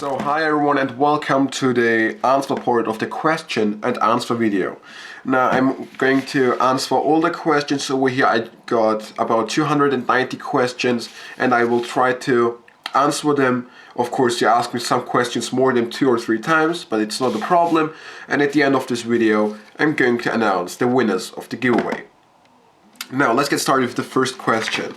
So hi everyone and welcome to the answer part of the question and answer video. Now I'm going to answer all the questions over here. I got about 290 questions and I will try to answer them. Of course, you ask me some questions more than 2 or 3 times, but it's not a problem. And at the end of this video, I'm going to announce the winners of the giveaway. Now let's get started with the first question.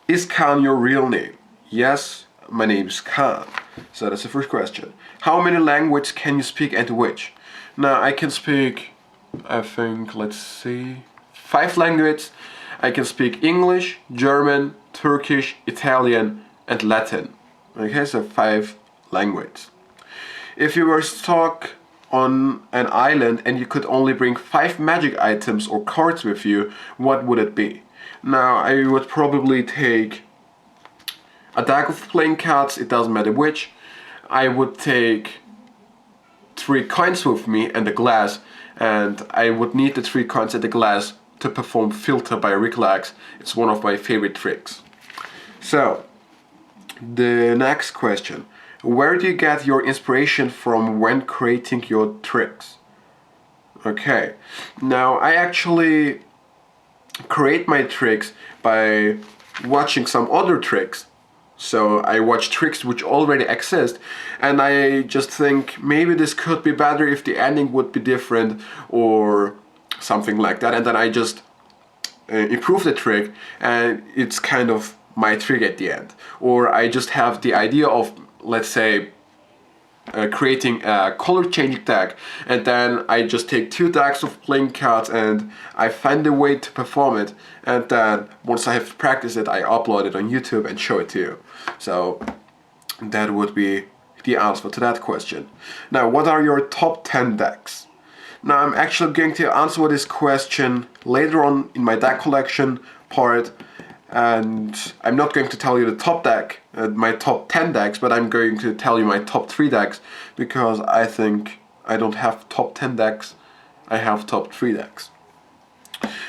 Is Khan your real name? Yes, my name is Khan. So that's the first question. How many languages can you speak and which? Now I can speak, I think, let's see, 5 languages. I can speak English, German, Turkish, Italian and Latin. Okay, so 5 languages. If you were stuck on an island and you could only bring 5 magic items or cards with you, what would it be? Now I would probably take a deck of playing cards, it doesn't matter which. I would take 3 coins with me and a glass, and I would need the 3 coins and the glass to perform Filter by Ricklax. It's one of my favorite tricks. So, the next question. Where do you get your inspiration from when creating your tricks? Okay, now I actually create my tricks by watching some other tricks. So I watch tricks which already exist and I just think maybe this could be better if the ending would be different or something like that, and then I just improve the trick and it's kind of my trick at the end. Or I just have the idea of, let's say, creating a color changing deck, and then I just take 2 decks of playing cards and I find a way to perform it, and then once I have practiced it I upload it on YouTube and show it to you. So that would be the answer to that question. Now, what are your top 10 decks? Now I'm actually going to answer this question later on in my deck collection part, and I'm not going to tell you the top deck, my top 10 decks, but I'm going to tell you my top 3 decks, because I think I don't have top 10 decks, I have top 3 decks.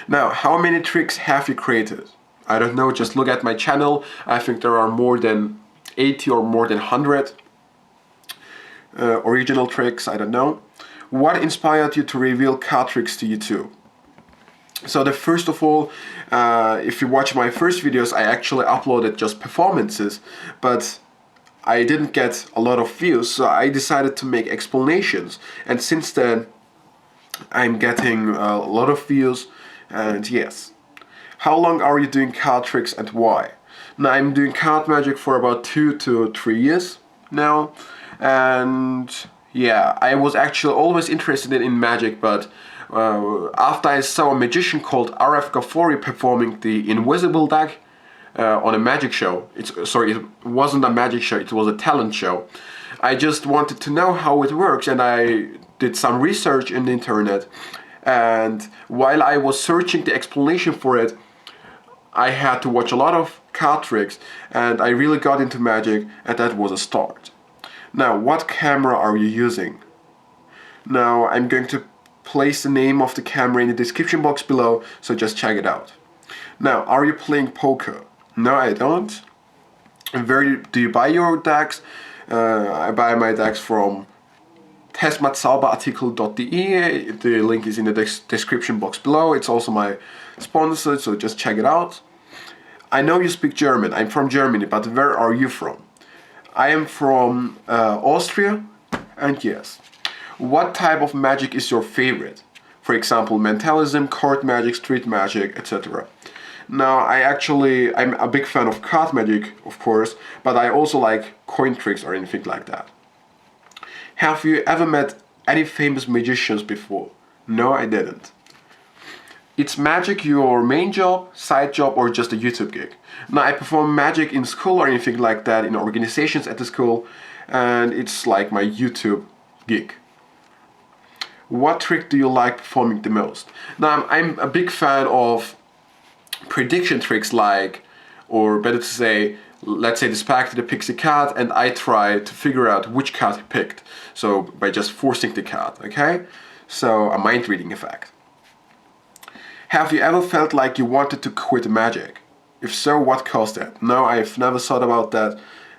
Now, how many tricks have you created? I don't know, just look at my channel. I think there are more than 80 or more than 100 original tricks, I don't know. What inspired you to reveal card tricks to YouTube? So first of all, if you watch my first videos, I actually uploaded just performances, but I didn't get a lot of views, so I decided to make explanations, and since then I'm getting a lot of views, and yes. How long are you doing card tricks and why? Now I'm doing card magic for about 2 to 3 years now, and yeah, I was actually always interested in magic, but after I saw a magician called RF Ghaffori performing the Invisible deck on a magic show, it wasn't a magic show, it was a talent show. I just wanted to know how it works, and I did some research in the internet, and while I was searching the explanation for it, I had to watch a lot of card tricks, and I really got into magic, and that was a start. Now, what camera are you using? Now, I'm going to place the name of the camera in the description box below, so just check it out. Now, are you playing poker? No, I don't. And where do you buy your decks? I buy my decks from testmatzauberartikel.de. The link is in the description box below. It's also my sponsor, so just check it out. I know you speak German. I'm from Germany, but where are you from? I am from Austria, and yes. What type of magic is your favorite? For example, mentalism, card magic, street magic, etc. Now, I'm a big fan of card magic, of course, but I also like coin tricks or anything like that. Have you ever met any famous magicians before? No, I didn't. Is magic your main job, side job, or just a YouTube gig? Now, I perform magic in school or anything like that, in organizations at the school, and it's like my YouTube gig. What trick do you like performing the most? Now, I'm a big fan of prediction tricks, like, or better to say, let's say the spectator picks a card and I try to figure out which card he picked. So by just forcing the card, okay? So a mind reading effect. Have you ever felt like you wanted to quit magic? If so, what caused that? No, I've never thought about that,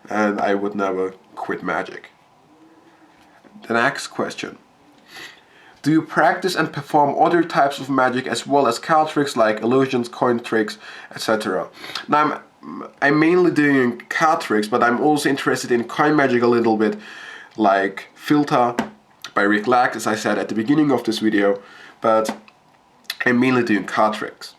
and I would never quit magic. The next question. Do you practice and perform other types of magic as well as card tricks like illusions, coin tricks, etc.? Now I'm mainly doing card tricks, but I'm also interested in coin magic a little bit, like Filter by Rick Lack, as I said at the beginning of this video, but I'm mainly doing card tricks.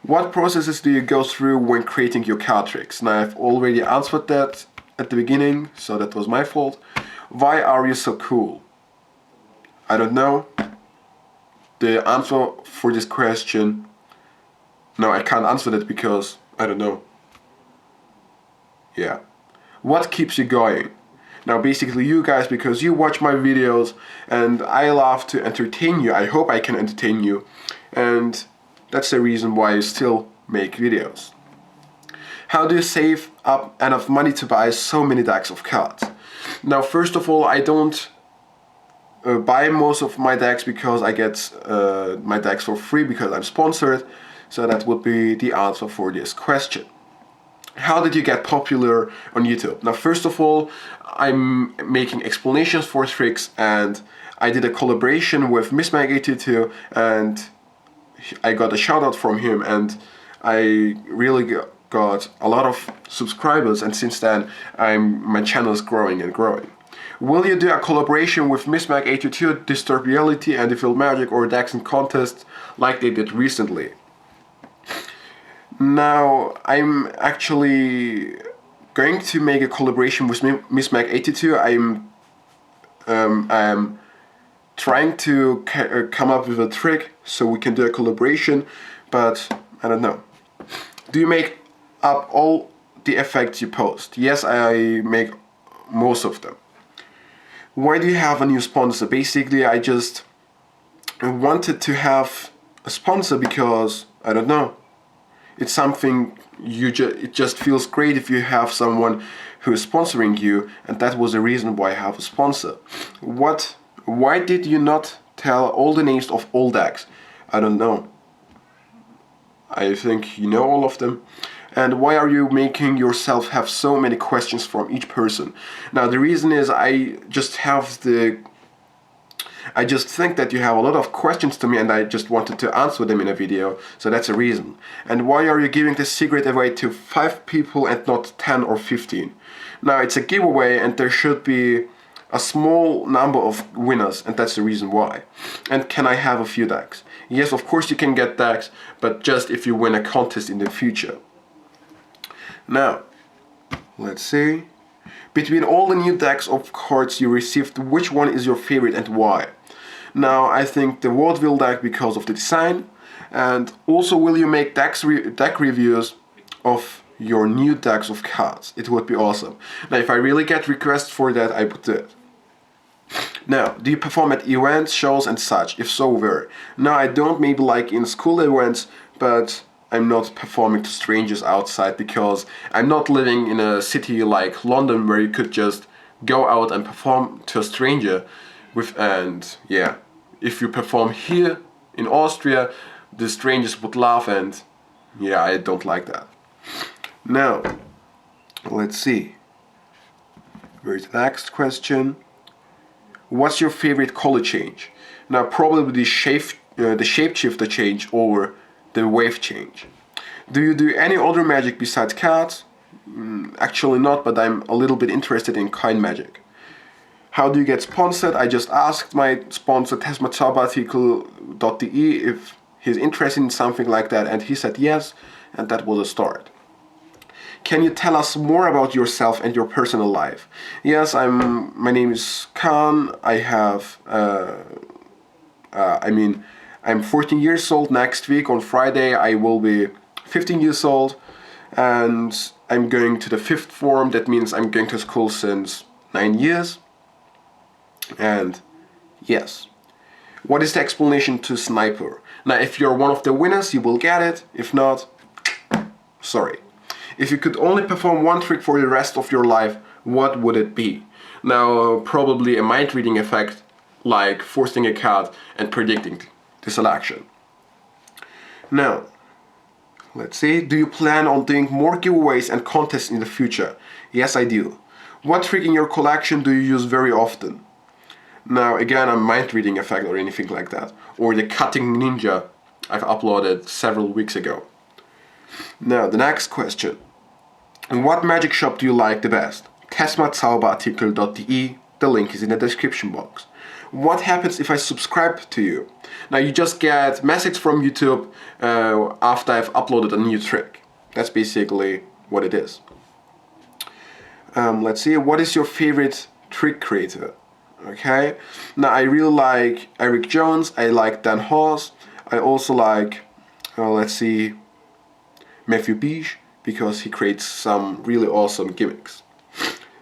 What processes do you go through when creating your card tricks? Now I've already answered that at the beginning, so that was my fault. Why are you so cool? I don't know. The answer for this question, no, I can't answer that because I don't know. Yeah. What keeps you going? Now basically you guys, because you watch my videos and I love to entertain you. I hope I can entertain you, and that's the reason why I still make videos. How do you save up enough money to buy so many decks of cards? Now first of all, I don't buy most of my decks because I get my decks for free because I'm sponsored. So that would be the answer for this question. How did you get popular on YouTube? Now first of all, I'm making explanations for tricks, and I did a collaboration with MissMag82 and I got a shout out from him, and I really got a lot of subscribers, and since then my channel is growing and growing. Will you do a collaboration with MissMag82, Disturb Reality and Evil Magic, or decks and contests like they did recently? Now I'm actually going to make a collaboration with MissMag82. I'm trying to come up with a trick so we can do a collaboration, but I don't know. Do you make up all the effects you post? Yes, I make most of them. Why do you have a new sponsor? Basically, I just wanted to have a sponsor because, I don't know, it's something it just feels great if you have someone who is sponsoring you, and that was the reason why I have a sponsor. Why did you not tell all the names of all decks? I don't know. I think you know all of them. And why are you making yourself have so many questions from each person? Now the reason is I just think that you have a lot of questions to me, and I just wanted to answer them in a video, so that's a reason. And why are you giving this secret away to 5 people and not 10 or 15? Now it's a giveaway and there should be a small number of winners, and that's the reason why. And can I have a few decks? Yes, of course you can get decks, but just if you win a contest in the future. Now, let's see. Between all the new decks of cards you received, which one is your favorite and why? Now, I think the Vaudeville deck because of the design, and also will you make deck reviews of your new decks of cards? It would be awesome. Now, if I really get requests for that, I would do it. Now, do you perform at events, shows and such? If so, where? No, I don't, maybe like in school events, but I'm not performing to strangers outside because I'm not living in a city like London where you could just go out and perform to a stranger and yeah, if you perform here in Austria, the strangers would laugh, and yeah, I don't like that. Now, let's see. Where's the next question? What's your favorite color change? Now, probably the shapeshifter change or the wave change. Do you do any other magic besides cards? Actually not, but I'm a little bit interested in coin magic. How do you get sponsored? I just asked my sponsor tesmajobarticle.de if he's interested in something like that, and he said yes, and that was a start. Can you tell us more about yourself and your personal life? Yes, my name is Khan. I'm 14 years old. Next week on Friday I will be 15 years old, and I'm going to the 5th form. That means I'm going to school since 9 years. And yes. What is the explanation to Sniper? Now, if you're one of the winners, you will get it. If not, sorry. If you could only perform one trick for the rest of your life, what would it be? Now, probably a mind reading effect, like forcing a card and predicting the selection. Now, Let's see. Do you plan on doing more giveaways and contests in the future? Yes, I do. What trick in your collection do you use very often? Now, again, a mind reading effect or anything like that. Or the cutting ninja I've uploaded several weeks ago. Now, the next question. In what magic shop do you like the best? Tesmazauberartikel.de. The link is in the description box. What happens if I subscribe to you? Now you just get message from YouTube after I've uploaded a new trick. That's basically what it is. Let's see, what is your favorite trick creator? Okay, now I really like Eric Jones, I like Dan Hawes, I also like, let's see, Matthew Beach, because he creates some really awesome gimmicks.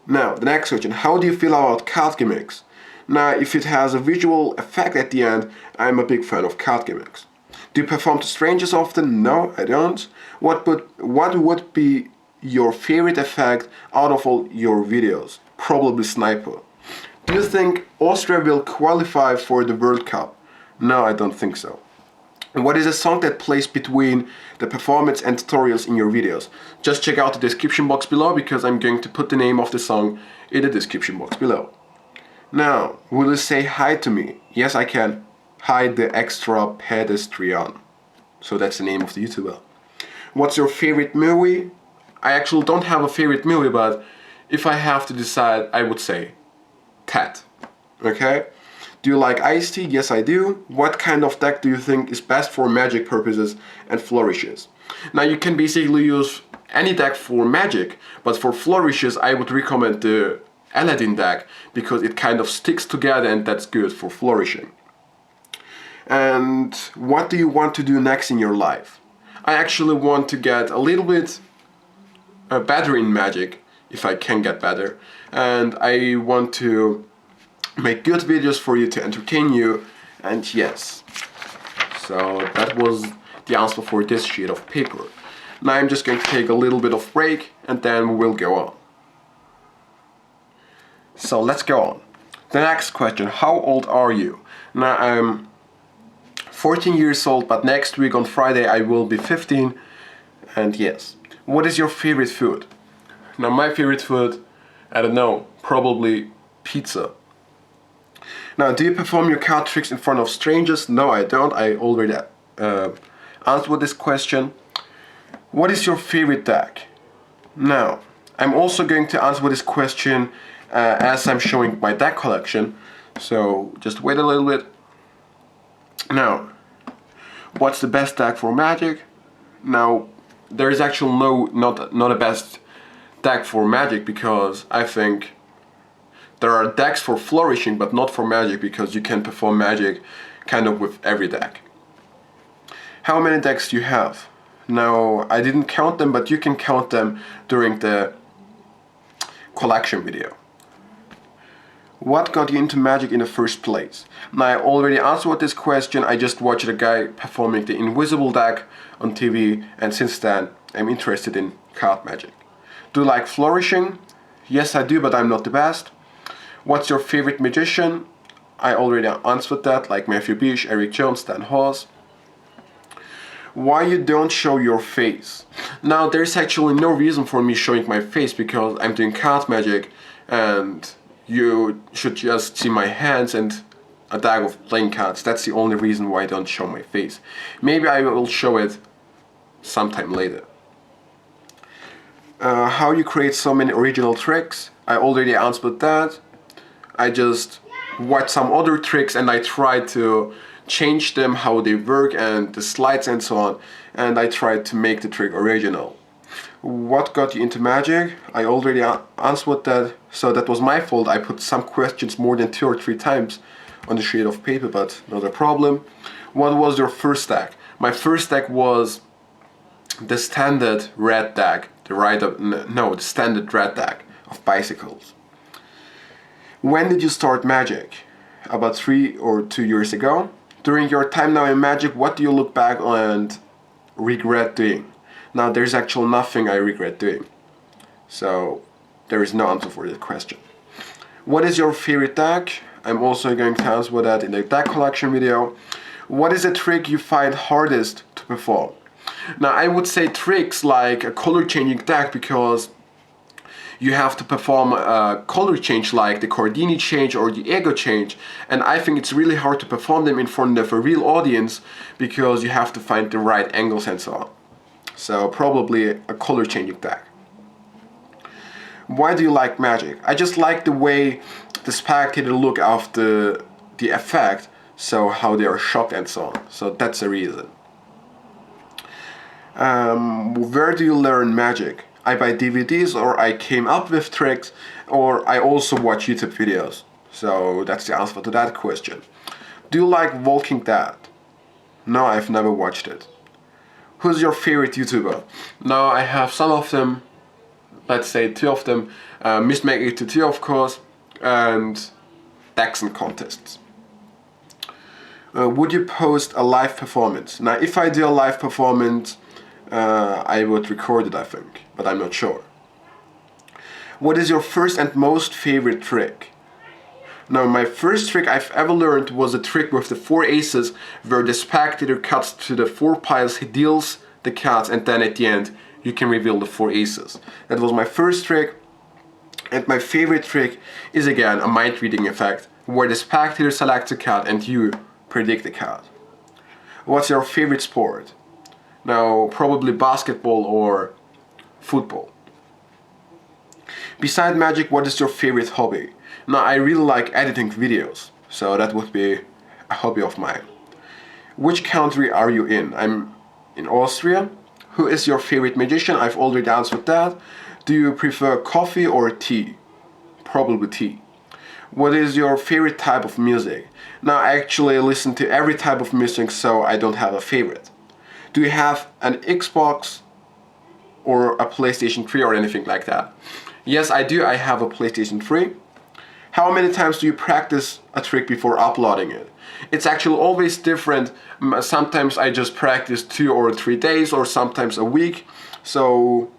Now, the next question, how do you feel about card gimmicks? Now, if it has a visual effect at the end, I'm a big fan of card gimmicks. Do you perform to strangers often? No, I don't. What would be your favorite effect out of all your videos? Probably Sniper. Do you think Austria will qualify for the World Cup? No, I don't think so. What is a song that plays between the performance and tutorials in your videos? Just check out the description box below because I'm going to put the name of the song in the description box below. Now, will you say hi to me? Yes, I can. Hi, the extra pedestrian. So that's the name of the YouTuber. What's your favorite movie? I actually don't have a favorite movie, but if I have to decide, I would say Ted. Okay? Do you like Ice-T? Yes, I do. What kind of deck do you think is best for magic purposes and flourishes? Now, you can basically use any deck for magic, but for flourishes, I would recommend the Aladdin deck because it kind of sticks together and that's good for flourishing. And what do you want to do next in your life? I actually want to get a little bit better in magic, if I can get better, and I want to make good videos for you to entertain you, and yes. So that was the answer for this sheet of paper. Now I'm just going to take a little bit of break and then we will go on. So let's go on. The next question, how old are you? Now I'm 14 years old, but next week on Friday I will be 15. And yes, what is your favorite food? Now my favorite food, I don't know, probably pizza. Now, do you perform your card tricks in front of strangers? No, I don't. I already answered this question. What is your favorite deck? Now, I'm also going to answer this question as I'm showing my deck collection. So just wait a little bit. Now, what's the best deck for Magic? Now, there is actually not a best deck for Magic because I think there are decks for flourishing but not for Magic because you can perform Magic kind of with every deck. How many decks do you have? Now, I didn't count them, but you can count them during the collection video. What got you into Magic in the first place? Now, I already answered this question. I just watched a guy performing the Invisible deck on TV, and since then I'm interested in card Magic. Do you like flourishing? Yes, I do, but I'm not the best. What's your favorite magician? I already answered that, like Matthew Beach, Eric Jones, Dan Hawes. Why you don't show your face? Now, there's actually no reason for me showing my face because I'm doing card Magic and you should just see my hands and a deck of playing cards. That's the only reason why I don't show my face. Maybe I will show it sometime later. How you create so many original tricks? I already answered that. I just watch some other tricks and I try to change them, how they work and the slides and so on, and I try to make the trick original. What got you into Magic? I already answered that, so that was my fault. I put some questions more than 2 or 3 times on the sheet of paper, but not a problem. What was your first deck? My first deck was the standard red deck, the standard red deck of bicycles. When did you start Magic? About 3 or 2 years ago. During your time now in Magic, what do you look back and regret doing? Now, there's actually nothing I regret doing. So, there is no answer for this question. What is your favorite deck? I'm also going to answer that in the deck collection video. What is a trick you find hardest to perform? Now I would say tricks like a color changing deck, because you have to perform a color change like the Cardini change or the Ego change, and I think it's really hard to perform them in front of a real audience because you have to find the right angles and so on. So probably a color changing deck. Why do you like Magic? I just like the way the spectator look after the effect, so how they are shocked and so on. So that's the reason. Where do you learn Magic? I buy DVDs, or I came up with tricks, or I also watch YouTube videos. So that's the answer to that question. Do you like Walking Dead? No, I've never watched it. Who's your favorite YouTuber? Now I have some of them, let's say 2 of them, MrMeg82 of course, and Daxon contests. Would you post a live performance? Now if I do a live performance, I would record it, I think, but I'm not sure. What is your first and most favorite trick? Now my first trick I've ever learned was a trick with the 4 aces, where the spectator cuts to the 4 piles, he deals the cards, and then at the end you can reveal the 4 aces. That was my first trick, and my favorite trick is again a mind reading effect, where the spectator selects a card and you predict the card. What's your favorite sport? Now probably basketball or football. Beside Magic, what is your favorite hobby? Now I really like editing videos, so that would be a hobby of mine. Which country are you in? I'm in Austria. Who is your favorite magician? I've already answered that. Do you prefer coffee or tea? Probably tea. What is your favorite type of music? Now I actually listen to every type of music, so I don't have a favorite. Do you have an Xbox or a PlayStation 3 or anything like that? Yes, I do. I have a PlayStation 3. How many times do you practice a trick before uploading it? It's actually always different. Sometimes I just practice 2 or 3 days, or sometimes a week. So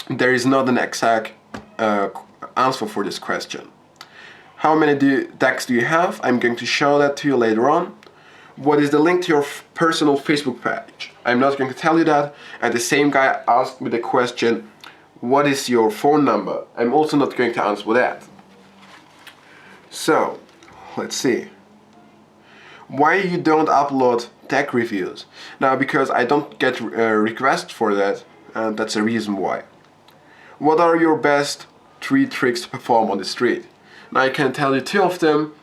there is not an exact answer for this question. How many decks do you have? I'm going to show that to you later on. What is the link to your personal Facebook page? I'm not going to tell you that. And the same guy asked me the question, what is your phone number? I'm also not going to answer that. So, let's see. Why you don't upload deck reviews? Now, because I don't get requests for that, and that's the reason why. What are your best 3 tricks to perform on the street? Now I can tell you 2 of them.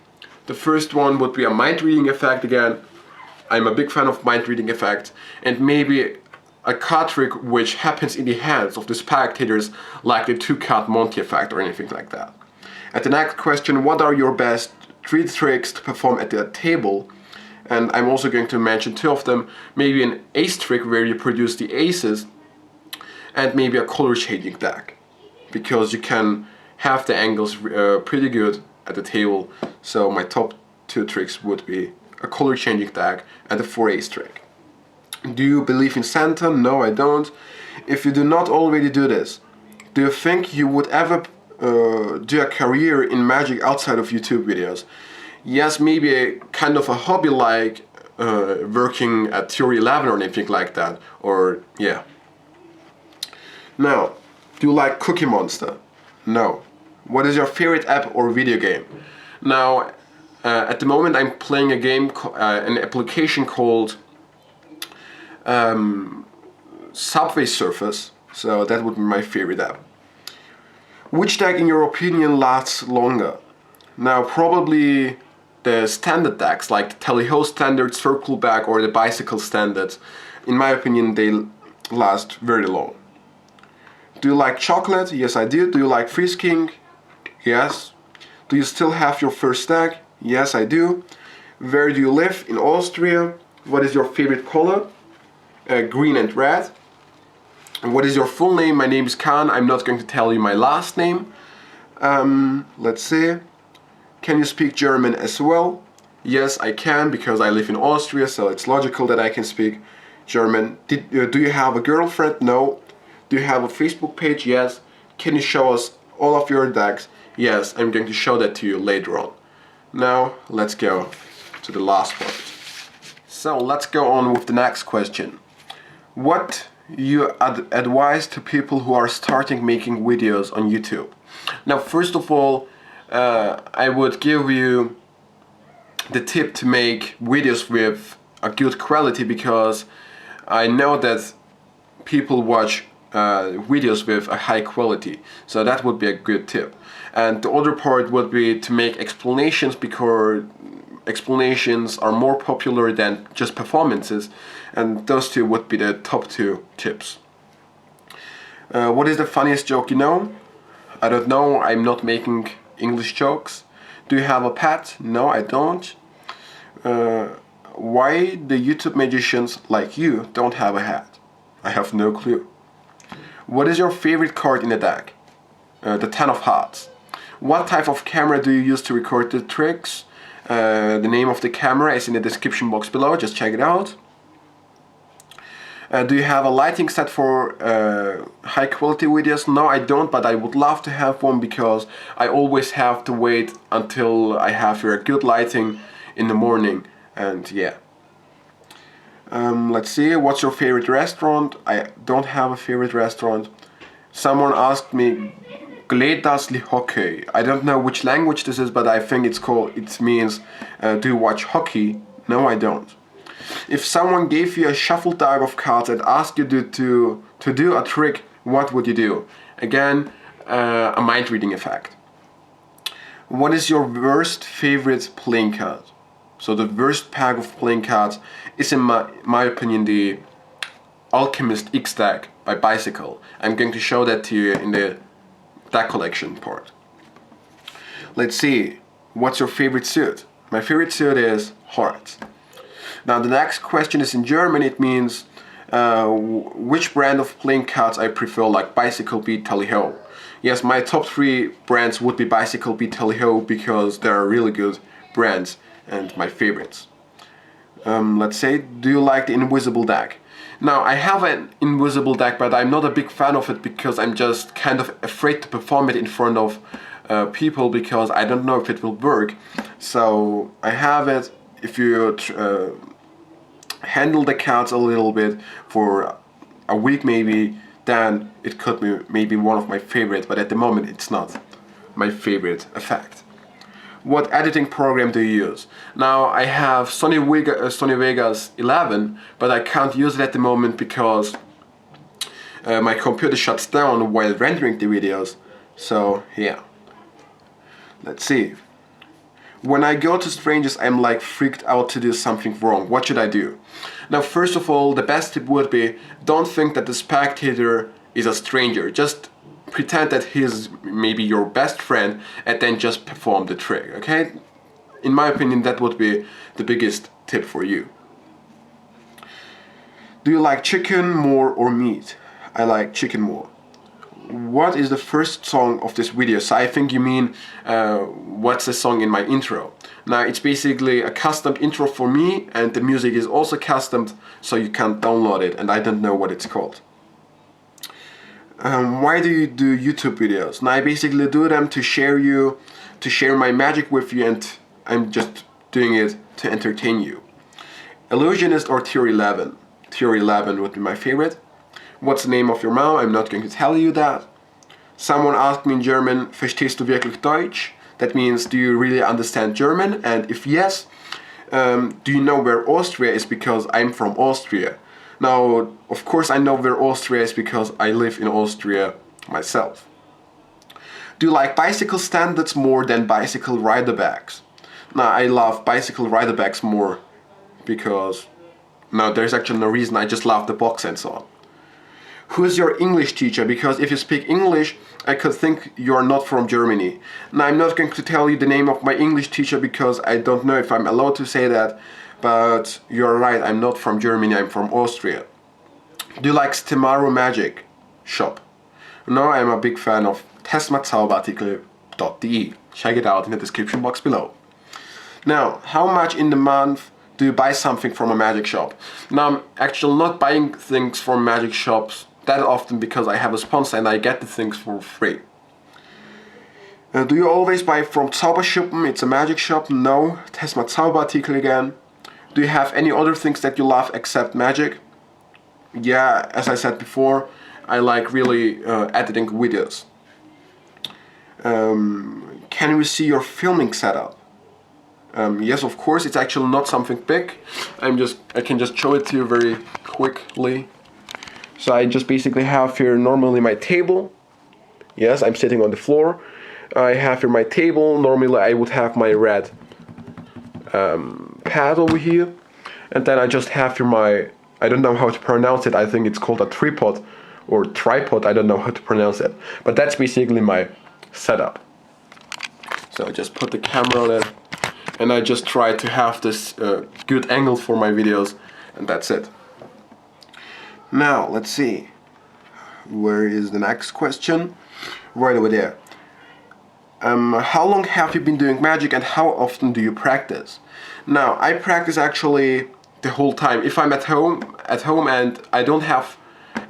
The first one would be a mind reading effect again. I'm a big fan of mind reading effects, and maybe a card trick which happens in the hands of the spectators, like the 2-card Monty effect or anything like that. And the next question, what are your best 3 tricks to perform at the table? And I'm also going to mention 2 of them. Maybe an ace trick where you produce the aces, and maybe a color changing deck, because you can have the angles pretty good at the table. So my top 2 tricks would be a color changing deck and a 4 ace trick. Do you believe in Santa? No, I don't. If you do not already do this, do you think you would ever do a career in Magic outside of YouTube videos? Yes, maybe a kind of a hobby, like working at Theory 11 or anything like that, or yeah. Now, do you like Cookie Monster? No. What is your favorite app or video game? Now, at the moment I'm playing a game, an application called Subway Surfers, so that would be my favorite app. Which deck in your opinion lasts longer? Now probably the standard decks, like the Tally-Ho standard, Circle Back, or the Bicycle standards. In my opinion, they last very long. Do you like chocolate? Yes, I do. Do you like Freeze King? Yes. Do you still have your first deck? Yes, I do. Where do you live? In Austria. What is your favorite color? Green and red. And what is your full name? My name is Khan. I'm not going to tell you my last name. Let's see. Can you speak German as well? Yes, I can, because I live in Austria, so it's logical that I can speak German. Do you have a girlfriend? No. Do you have a Facebook page? Yes. Can you show us all of your decks? Yes, I'm going to show that to you later on. Now, let's go to the last part. So, let's go on with the next question. What you advise to people who are starting making videos on YouTube? Now, first of all, I would give you the tip to make videos with a good quality, because I know that people watch videos with a high quality, so that would be a good tip. And the other part would be to make explanations, because explanations are more popular than just performances, and those two would be the top two tips. What is the funniest joke you know? I don't know, I'm not making English jokes. Do you have a pet? No, I don't. Why the YouTube magicians like you don't have a hat? I have no clue. What is your favorite card in the deck? The 10 of hearts. What type of camera do you use to record the tricks? The name of the camera is in the description box below, just check it out. Do you have a lighting set for high quality videos? No, I don't, but I would love to have one, because I always have to wait until I have very good lighting in the morning. And yeah. Let's see, what's your favorite restaurant? I don't have a favorite restaurant. Someone asked me, Gledas li hockey. I don't know which language this is, but I think it means, do you watch hockey? No, I don't. If someone gave you a shuffle deck of cards and asked you to do a trick, what would you do? Again, a mind reading effect. What is your worst favorite playing card? So the worst pack of playing cards is, in my opinion, the Alchemist X deck by Bicycle. I'm going to show that to you in the deck collection part. Let's see, what's your favorite suit? My favorite suit is Hearts. Now the next question is in German. It means which brand of playing cards I prefer, like Bicycle, Beat, Tally-Ho. Yes, my top 3 brands would be Bicycle, Beat, Tally-Ho, because they are really good brands and my favorites. Let's say, do you like the invisible deck? Now, I have an invisible deck, but I'm not a big fan of it, because I'm just kind of afraid to perform it in front of people, because I don't know if it will work. So I have it. If you handle the cards a little bit for a week maybe, then it could be maybe one of my favorites, but at the moment it's not my favorite effect. What editing program do you use? Now, I have Sony Vegas 11, but I can't use it at the moment because my computer shuts down while rendering the videos. So yeah, let's see. When I go to strangers, I'm like freaked out to do something wrong. What should I do? Now, first of all, the best tip would be, don't think that the spectator is a stranger. Just pretend that he's maybe your best friend and then just perform the trick, okay? In my opinion, that would be the biggest tip for you. Do you like chicken more or meat? I like chicken more. What is the first song of this video? So I think you mean what's the song in my intro. Now, it's basically a custom intro for me, and the music is also custom, so you can download it, and I don't know what it's called. Why do you do YouTube videos? Now, I basically do them to share my magic with you, and I'm just doing it to entertain you. Illusionist or Tier 11? Tier 11 would be my favorite. What's the name of your mom? I'm not going to tell you that. Someone asked me in German, verstehst du wirklich Deutsch? That means, do you really understand German? And if yes, do you know where Austria is? Because I'm from Austria. Now, of course I know where Austria is because I live in Austria myself. Do you like bicycle standards more than bicycle rider bags? Now, I love bicycle rider bags more because, no, there's actually no reason, I just love the box and so on. Who's your English teacher? Because if you speak English, I could think you're not from Germany. Now, I'm not going to tell you the name of my English teacher because I don't know if I'm allowed to say that, but you're right, I'm not from Germany, I'm from Austria. Do you like Stemaro Magic Shop? No, I'm a big fan of testmazauberartikel.de. Check it out in the description box below. Now, how much in the month do you buy something from a magic shop? Now, I'm actually not buying things from magic shops that often because I have a sponsor and I get the things for free. Do you always buy from Zauberschuppen? It's a magic shop. No. Testmazauberartikel again. Do you have any other things that you love except magic? yeah, as I said before, I like really editing videos. Can we see your filming setup? Yes, of course. It's actually not something big. I can just show it to you very quickly. So I just basically have here normally my table. Yes, I'm sitting on the floor. I have here my table. Normally I would have my red pad over here, and then I just have here my, I don't know how to pronounce it. I think it's called a tripod or tripod. I don't know how to pronounce it, but that's basically my setup. So I just put the camera there, and I just try to have this good angle for my videos, and that's it. Now let's see, where is the next question? Right over there. How long have you been doing magic, and how often do you practice? Now, I practice actually the whole time. If I'm at home and I don't have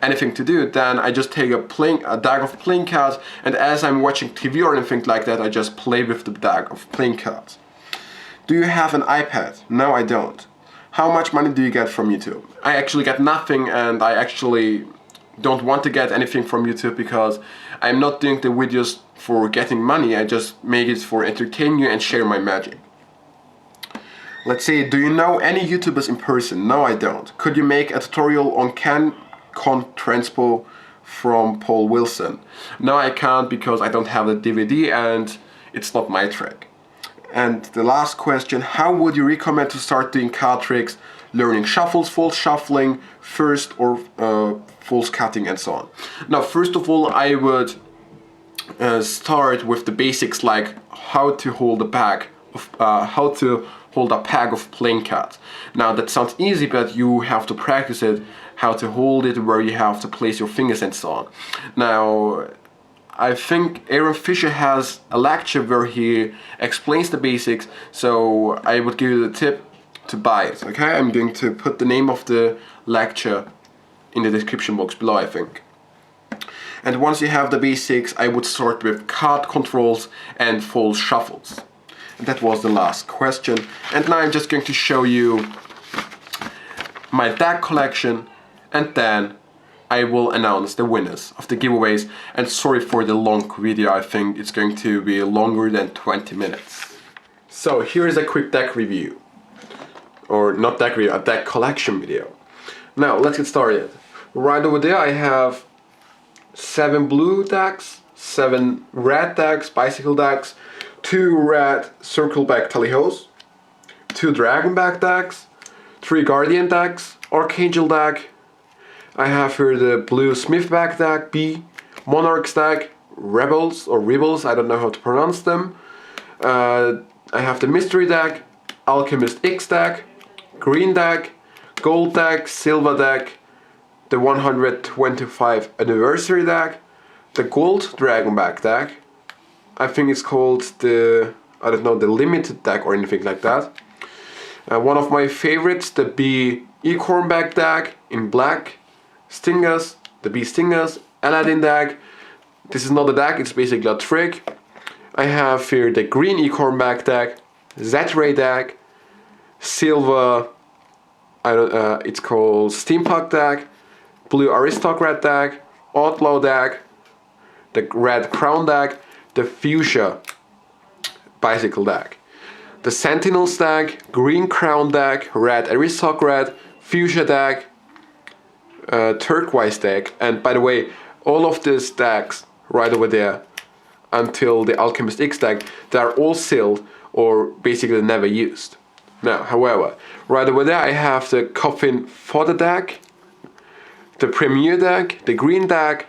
anything to do, then I just take a deck of playing cards, and as I'm watching TV or anything like that, I just play with the deck of playing cards. Do you have an iPad? No, I don't. How much money do you get from YouTube? I actually get nothing, and I actually don't want to get anything from YouTube because I'm not doing the videos for getting money. I just make it for entertaining you and share my magic. Let's see, do you know any YouTubers in person? No, I don't. Could you make a tutorial on CanCon Transpo from Paul Wilson? No, I can't because I don't have the DVD and it's not my trick. And the last question, how would you recommend to start doing card tricks, learning shuffles, false shuffling first, or false cutting and so on? Now, first of all, I would start with the basics, like how to hold a pack of playing cards. Now that sounds easy, but you have to practice it, how to hold it, where you have to place your fingers and so on. Now, I think Aaron Fisher has a lecture where he explains the basics, so I would give you the tip to buy it, okay? I'm going to put the name of the lecture in the description box below, I think. And once you have the basics, I would start with card controls and false shuffles. And that was the last question. And now I'm just going to show you my deck collection, and then I will announce the winners of the giveaways. And sorry for the long video, I think it's going to be longer than 20 minutes. So here is a quick deck review. Or not deck review, a deck collection video. Now let's get started. Right over there I have 7 blue decks, 7 red decks, bicycle decks, 2 red circleback tally-hos, 2 dragonback decks, 3 guardian decks, archangel deck. I have here the blue smithback deck, B, monarchs deck, rebels or rebels, I don't know how to pronounce them. I have the mystery deck, alchemist X deck, green deck, gold deck, silver deck, the 125th anniversary deck, the gold dragonback deck. I think it's called the, I don't know, the limited deck or anything like that. One of my favorites, the B Ecornback deck in black, Stingers, the B Stingers, Aladdin deck. This is not a deck, it's basically a trick. I have here the green Ecornback deck, Z-Ray deck, silver, it's called Steampunk deck, blue Aristocrat deck, Outlaw deck, the red Crown deck, the Fuchsia bicycle deck, the Sentinels deck, green Crown deck, red Aristocrat, Fuchsia deck, turquoise deck, and by the way, all of these decks right over there until the Alchemist X deck, they are all sealed or basically never used. Now, however, right over there I have the Coffin Fodder deck, the Premier deck, the green deck,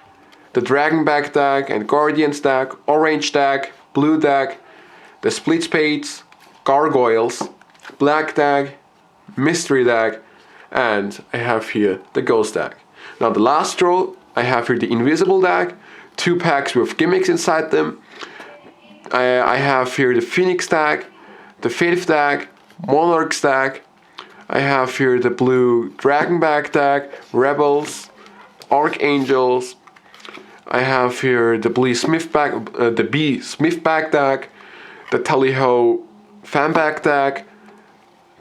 the Dragonback deck and Guardians deck, orange deck, blue deck, the Split Spades, Gargoyles, black deck, mystery deck, and I have here the Ghost deck. Now the last row, I have here the Invisible deck, 2 packs with gimmicks inside them. I have here the Phoenix deck, the Faith deck, Monarchs deck. I have here the blue Dragonback deck, Rebels, Archangels. I have here the B Smithback deck, the Tally-Ho Fanback deck,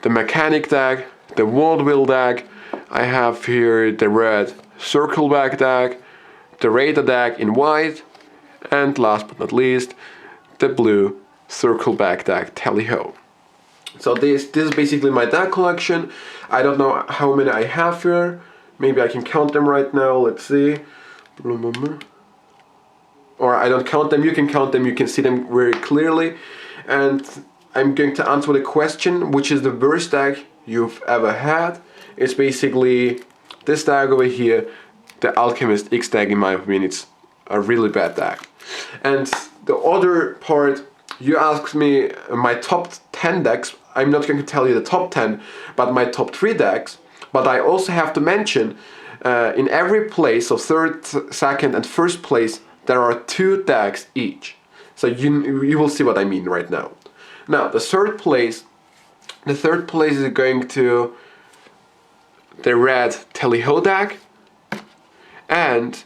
the Mechanic deck, the World Will deck. I have here the red circle back deck, the radar deck in white, and last but not least, the blue circle back deck Tally-Ho. So this is basically my deck collection. I don't know how many I have here. Maybe I can count them right now. Let's see. Or I don't count them, you can count them, you can see them very clearly. And I'm going to answer the question, which is the worst deck you've ever had. It's basically this deck over here, the Alchemist X deck. In my opinion, it's a really bad deck. And the other part, you asked me my top 10 decks. I'm not going to tell you the top 10, but my top 3 decks. But I also have to mention, in every place, so third, second and first place, there are 2 decks each. So you will see what I mean right now. Now the third place is going to the red Tally-Ho deck and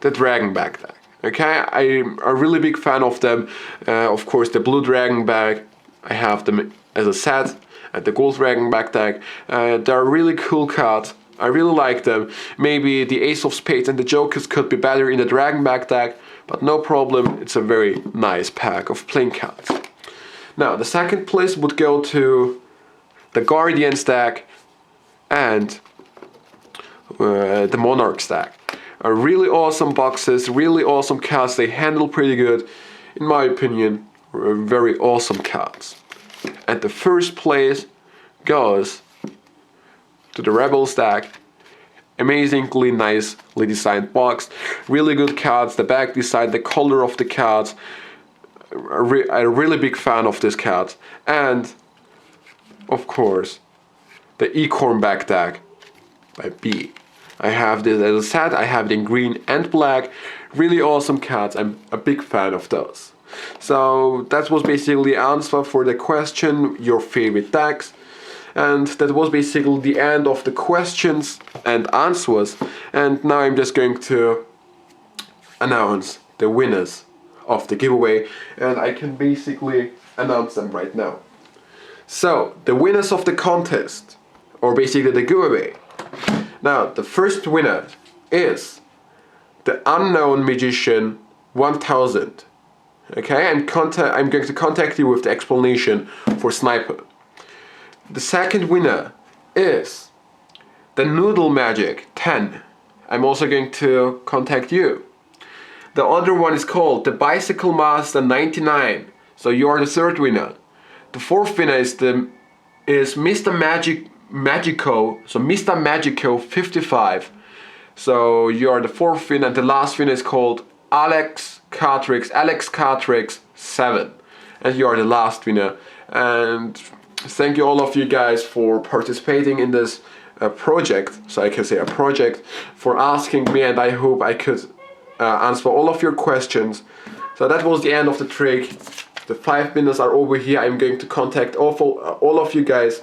the Dragon Back deck. Okay, I'm a really big fan of them. Of course, the blue Dragon Back, I have them as a set, and the gold Dragon Back deck. They're really cool cards. I really like them. Maybe the Ace of Spades and the Jokers could be better in the Dragon Back deck, but no problem, it's a very nice pack of playing cards. Now, the second place would go to the Guardians deck and the Monarchs deck. Really awesome boxes, really awesome cards, they handle pretty good. In my opinion, very awesome cards. And the first place goes to the Rebels deck. Amazingly nicely designed box, really good cards, the back design, the color of the cards. I'm a really big fan of this card. And of course, the Ecorn back deck by B. I have this as a set, I have it in green and black. Really awesome cards, I'm a big fan of those. So that was basically the answer for the question, your favorite decks. And that was basically the end of the questions and answers. And now I'm just going to announce the winners of the giveaway. And I can basically announce them right now. So, the winners of the contest, or basically the giveaway. Now, the first winner is the Unknown Magician 1000. Okay, I'm going to contact you with the explanation for Sniper. The second winner is the Noodle Magic 10. I'm also going to contact you. The other one is called the Bicycle Master 99. So you are the third winner. The fourth winner is Mr. Magico. So Mr. Magico 55. So you are the fourth winner. And the last winner is called Alex Cartrix 7. And you are the last winner. And thank you all of you guys for participating in this project, so I can say a project, for asking me, and I hope I could answer all of your questions. So that was the end of the trick. The 5 minutes are over here. I'm going to contact all of you guys,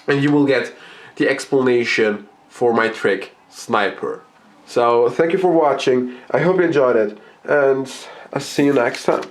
and you will get the explanation for my trick, Sniper. So thank you for watching. I hope you enjoyed it, and I'll see you next time.